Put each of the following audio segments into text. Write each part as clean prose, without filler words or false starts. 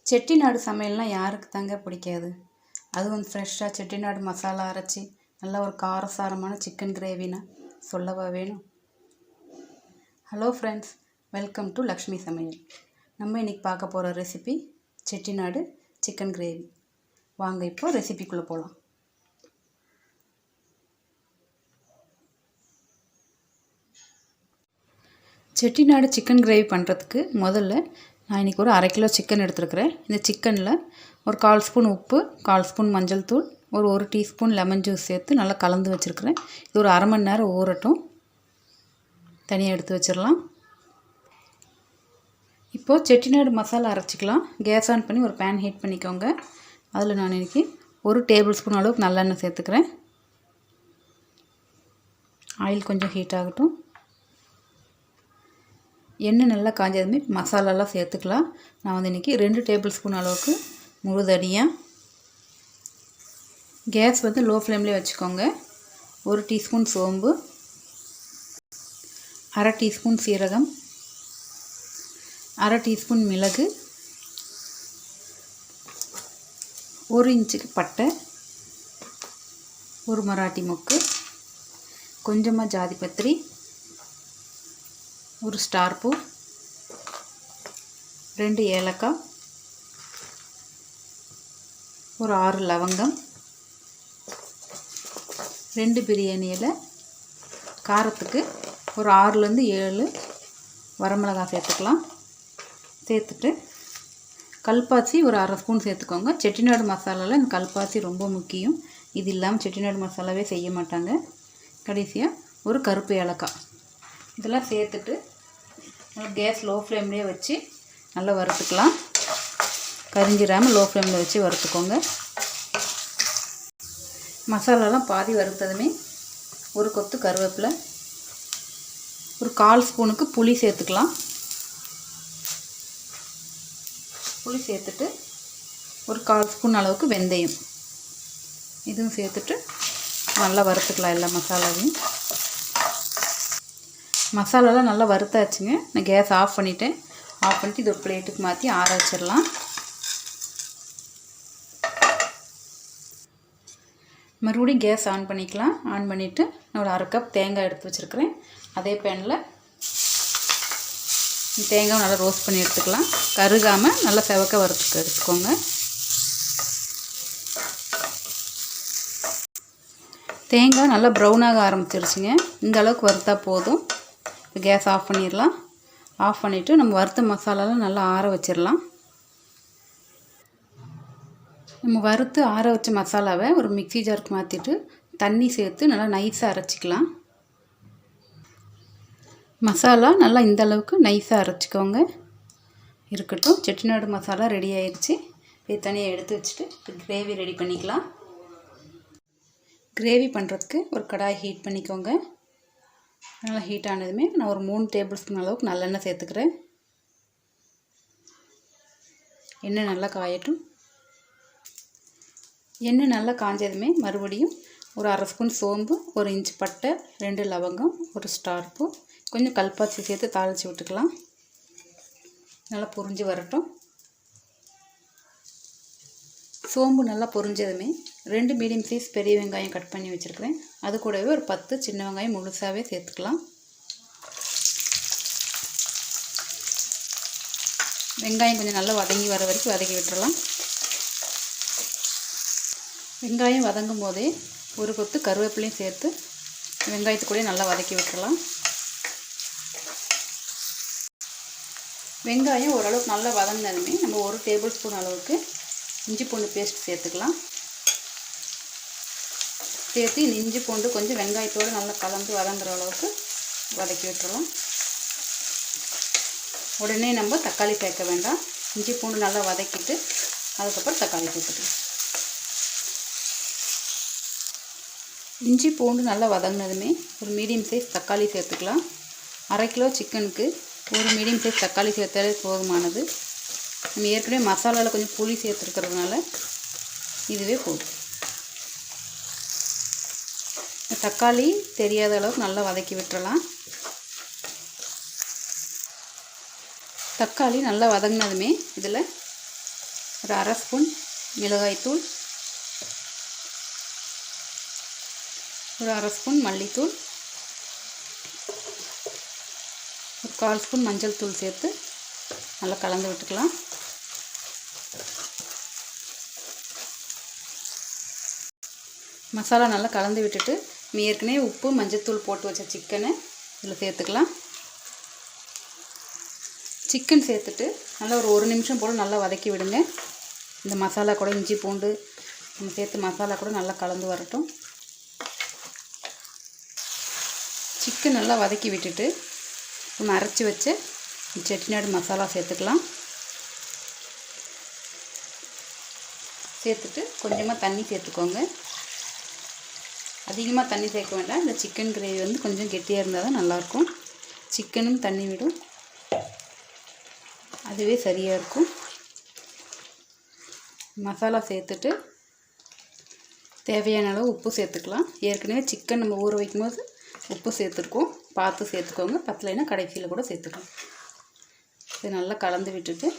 செட்டிநாடு சமையல்னால் யாருக்கு தாங்க பிடிக்காது? அதுவும் ஃப்ரெஷ்ஷாக செட்டிநாடு மசாலா அரைச்சி நல்லா ஒரு காரசாரமான சிக்கன் கிரேவினா சொல்லவா வேணும்? Hello friends, welcome to Lakshmi சமையல். நம்ம இன்றைக்கி பார்க்க போகிற ரெசிபி செட்டிநாடு சிக்கன் கிரேவி. வாங்க இப்போ ரெசிபிக்குள்ளே போகலாம். செட்டிநாடு சிக்கன் கிரேவி பண்ணுறதுக்கு முதல்ல நான் இன்றைக்கி ஒரு 1/2 கிலோ சிக்கன் எடுத்துருக்கிறேன். இந்த சிக்கனில் ஒரு 1/4 ஸ்பூன் உப்பு, 1/4 ஸ்பூன் மஞ்சள் தூள், ஒரு 1 டீஸ்பூன் லெமன் ஜூஸ் சேர்த்து நல்லா கலந்து வச்சுருக்கிறேன். இது ஒரு 1/2 மணி நேரம் ஊறட்டும். தனியாக எடுத்து வச்சிடலாம். இப்போது செட்டிநாடு மசாலா அரைச்சிக்கலாம். கேஸ் ஆன் பண்ணி ஒரு பேன் ஹீட் பண்ணிக்கோங்க. அதில் நான் இன்றைக்கி 1 டேபிள் ஸ்பூன் அளவுக்கு நல்லெண்ணெய் சேர்த்துக்கிறேன். ஆயில் கொஞ்சம் ஹீட் ஆகட்டும். எண்ணெய் நல்லா காஞ்சதுமே மசாலாலாம் சேர்த்துக்கலாம். நான் வந்து இன்றைக்கி 2 டேபிள் ஸ்பூன் அளவுக்கு முழு தனியாக, கேஸ் வந்து லோ ஃப்ளேம்லேயே வச்சுக்கோங்க. 1 டீஸ்பூன் சோம்பு, 1/2 டீஸ்பூன் சீரகம், 1/2 டீஸ்பூன் மிளகு, 1 இன்ச்சுக்கு பட்டை, 1 மராட்டி மொக்கு, கொஞ்சமாக ஜாதிபத்திரி, 1 ஸ்டார் பூ, 2 ஏலக்காய், ஒரு 6 லவங்கம், 2 பிரியாணி இலை, காரத்துக்கு ஒரு 6லேருந்து 7 வரமிளகாய் சேர்த்துக்கலாம். சேர்த்துட்டு கல்பாசி ஒரு 1/2 ஸ்பூன் சேர்த்துக்கோங்க. செட்டிநாடு மசாலாவில் இந்த கல்பாசி ரொம்ப முக்கியம். இது இல்லாமல் செட்டிநாடு மசாலாவே செய்ய மாட்டாங்க. கடைசியாக ஒரு கருப்பு ஏலக்காய் இதெல்லாம் சேர்த்துட்டு கேஸ் லோ ஃப்ளேம்லேயே வச்சு நல்லா வறுத்துக்கலாம். கரிஞ்சிடாமல் லோ ஃப்ளேமில் வச்சு வறுத்துக்கோங்க. மசாலாலாம் பாதி வறுத்ததுமே ஒரு கொத்து கருவேப்பிலை, ஒரு 1/4 ஸ்பூனுக்கு புளி சேர்த்துக்கலாம். புளி சேர்த்துட்டு ஒரு 1/4 ஸ்பூன் அளவுக்கு வெந்தயம் இதுவும் சேர்த்துட்டு நல்லா வறுத்துக்கலாம் எல்லா மசாலாவையும். மசாலாலாம் நல்லா வறுத்தாச்சுங்க. நான் கேஸ் ஆஃப் பண்ணிவிட்டேன். ஆஃப் பண்ணிவிட்டு இது ஒரு பிளேட்டுக்கு மாற்றி ஆற வச்சிடலாம். மறுபடியும் கேஸ் ஆன் பண்ணிக்கலாம். ஆன் பண்ணிவிட்டு நான் ஒரு 1/2 கப் தேங்காய் எடுத்து வச்சுருக்கிறேன். அதே பேனில் தேங்காய் நல்லா ரோஸ்ட் பண்ணி எடுத்துக்கலாம். கருகாமல் நல்லா செவக்க எடுத்துக்கோங்க. தேங்காய் நல்லா ப்ரௌனாக ஆரம்பிச்சிருச்சுங்க. இந்த அளவுக்கு வறுத்தா போதும். கேஸ் ஆஃப் பண்ணிடலாம். ஆஃப் பண்ணிவிட்டு நம்ம வறுத்த மசாலாலாம் நல்லா ஆற வச்சிடலாம். நம்ம வறுத்து ஆற வச்ச மசாலாவை ஒரு மிக்ஸி ஜாருக்கு மாற்றிட்டு தண்ணி சேர்த்து நல்லா நைஸாக அரைச்சிக்கலாம். மசாலா நல்லா இந்த அளவுக்கு நைஸாக அரைச்சிக்கோங்க. இருக்கட்டும். செட்டிநாடு மசாலா ரெடி ஆயிடுச்சு. இது தனியாக எடுத்து வச்சுட்டு கிரேவி ரெடி பண்ணிக்கலாம். கிரேவி பண்ணுறதுக்கு ஒரு கடாய் ஹீட் பண்ணிக்கோங்க. நல்லா ஹீட் ஆனதுமே நான் ஒரு 3 டேபிள் ஸ்பூன் அளவுக்கு நல்லெண்ணெய் சேர்த்துக்கிறேன். எண்ணெய் நல்லா காயட்டும். எண்ணெய் நல்லா காஞ்சதுமே மறுபடியும் ஒரு 1/2 ஸ்பூன் சோம்பு, 1 இன்ச் பட்டை, 2 லவங்கம், ஒரு ஸ்டார் பூ, கொஞ்சம் கல்பாசி சேர்த்து தாளித்து விட்டுக்கலாம். நல்லா பொரிஞ்சு வரட்டும். சோம்பு நல்லா பொரிஞ்சதுமே 2 மீடியம் சைஸ் பெரிய வெங்காயம் கட் பண்ணி வச்சுருக்கிறேன். அது கூடவே ஒரு 10 சின்ன வெங்காயம் முழுசாகவே சேர்த்துக்கலாம். வெங்காயம் கொஞ்சம் நல்லா வதங்கி வர வரைக்கும் வதக்கி விட்டுறலாம். வெங்காயம் வதங்கும் போதே ஒரு கொத்து கருவேப்பிலையும் சேர்த்து வெங்காயத்து கூட நல்லா வதக்கி விட்டுறலாம். வெங்காயம் ஓரளவுக்கு நல்லா வதங்கினதுமே நம்ம 1 டேபிள் ஸ்பூன் அளவுக்கு இஞ்சி பூண்டு பேஸ்ட் சேர்த்துக்கலாம். சேர்த்து இந்த இஞ்சி பூண்டு கொஞ்சம் வெங்காயத்தோடு நல்லா கலந்து வதங்குற அளவுக்கு வதக்கி விட்டுறலாம். உடனே நம்ம தக்காளி சேர்க்க வேண்டாம். இஞ்சி பூண்டு நல்லா வதக்கிட்டு அதுக்கப்புறம் தக்காளி சேர்த்துக்கலாம். இஞ்சி பூண்டு நல்லா வதங்கினதுமே ஒரு மீடியம் சைஸ் தக்காளி சேர்த்துக்கலாம். 1/2 கிலோ சிக்கனுக்கு ஒரு மீடியம் சைஸ் தக்காளி சேர்த்தாலே போதுமானது. நம்ம ஏற்கனவே மசாலாவில் கொஞ்சம் புளி சேர்த்துருக்கிறதுனால இதுவே போதும். தக்காளி தெரியாத அளவுக்கு நல்லா வதக்கி விட்டுறலாம். தக்காளி நல்லா வதங்கினதுமே இதில் ஒரு அரை ஸ்பூன் மிளகாய்த்தூள், ஒரு அரை ஸ்பூன் மல்லித்தூள், ஒரு 1/4 ஸ்பூன் மஞ்சள் தூள் சேர்த்து நல்லா கலந்து விட்டுக்கலாம். மசாலா நல்லா கலந்து விட்டுட்டு ஏற்கனவே உப்பு மஞ்சத்தூள் போட்டு வச்ச சிக்கனை இதில் சேர்த்துக்கலாம். சிக்கன் சேர்த்துட்டு நல்லா ஒரு நிமிஷம் போல் நல்லா வதக்கி விடுங்க. இந்த மசாலா கூட இஞ்சி பூண்டு நம்ம சேர்த்து மசாலா கூட நல்லா கலந்து வரட்டும். சிக்கன் நல்லா வதக்கி விட்டுட்டு நம்ம அரைச்சி வச்ச செட்டிநாடு மசாலா சேர்த்துக்கலாம். சேர்த்துட்டு கொஞ்சமாக தண்ணி சேர்த்துக்கோங்க. அதிகமாக தண்ணி சேர்க்க வேண்டாம். இந்த சிக்கன் கிரேவி வந்து கொஞ்சம் கெட்டியாக இருந்தால் தான் நல்லாயிருக்கும். சிக்கனும் தண்ணி விடும், அதுவே சரியாக இருக்கும். மசாலா சேர்த்துட்டு தேவையான அளவு உப்பு சேர்த்துக்கலாம். ஏற்கனவே சிக்கன் நம்ம ஊற வைக்கும்போது உப்பு சேர்த்துருக்கோம், பார்த்து சேர்த்துக்கோங்க. பத்தலைன்னா கடைசியில் கூட சேர்த்துக்கலாம். இது நல்லா கலந்து விட்டுட்டு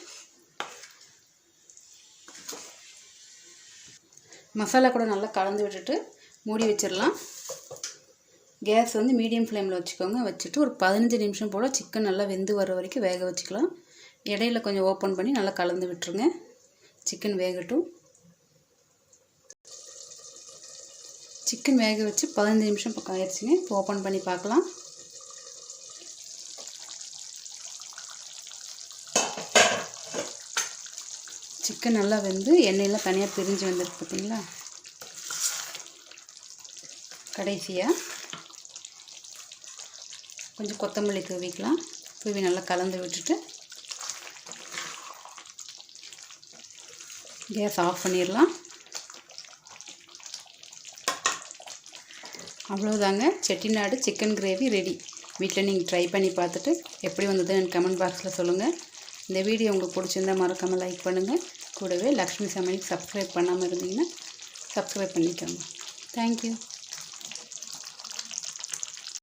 மசாலா கூட நல்லா கலந்து விட்டுட்டு மூடி வச்சிடலாம். கேஸ் வந்து மீடியம் ஃப்ளேமில் வச்சுக்கோங்க. வச்சுட்டு ஒரு 15 நிமிஷம் போல் சிக்கன் நல்லா வெந்து வர வரைக்கும் வேக வச்சுக்கலாம். இடையில கொஞ்சம் ஓப்பன் பண்ணி நல்லா கலந்து விட்டுருங்க. சிக்கன் வேகட்டும். சிக்கன் வேக வச்சு 15 நிமிஷம் பக்கம் ஆயிடுச்சுங்க. இப்போ ஓப்பன் பண்ணி பார்க்கலாம். சிக்கன் நல்லா வெந்து எண்ணெயெல்லாம் தனியாக பிரிஞ்சு வந்துருக்கு பார்த்தீங்களா. கடைசியாக கொஞ்சம் கொத்தமல்லி தூவிக்கலாம். தூவி நல்லா கலந்து விட்டுட்டு கேஸ் ஆஃப் பண்ணிடலாம். அவ்வளோதாங்க, செட்டிநாடு சிக்கன் கிரேவி ரெடி. வீட்டில் நீங்கள் ட்ரை பண்ணி பார்த்துட்டு எப்படி வந்தது எனக்கு கமெண்ட் பாக்ஸில் சொல்லுங்கள். இந்த வீடியோ உங்களுக்கு பிடிச்சிருந்தால் மறக்காமல் லைக் பண்ணுங்கள். கூடவே லக்ஷ்மி சமையலுக்கு சப்ஸ்கிரைப் பண்ணாமல் இருந்தீங்கன்னா சப்ஸ்கிரைப் பண்ணிக்கோங்க. தேங்க்யூ.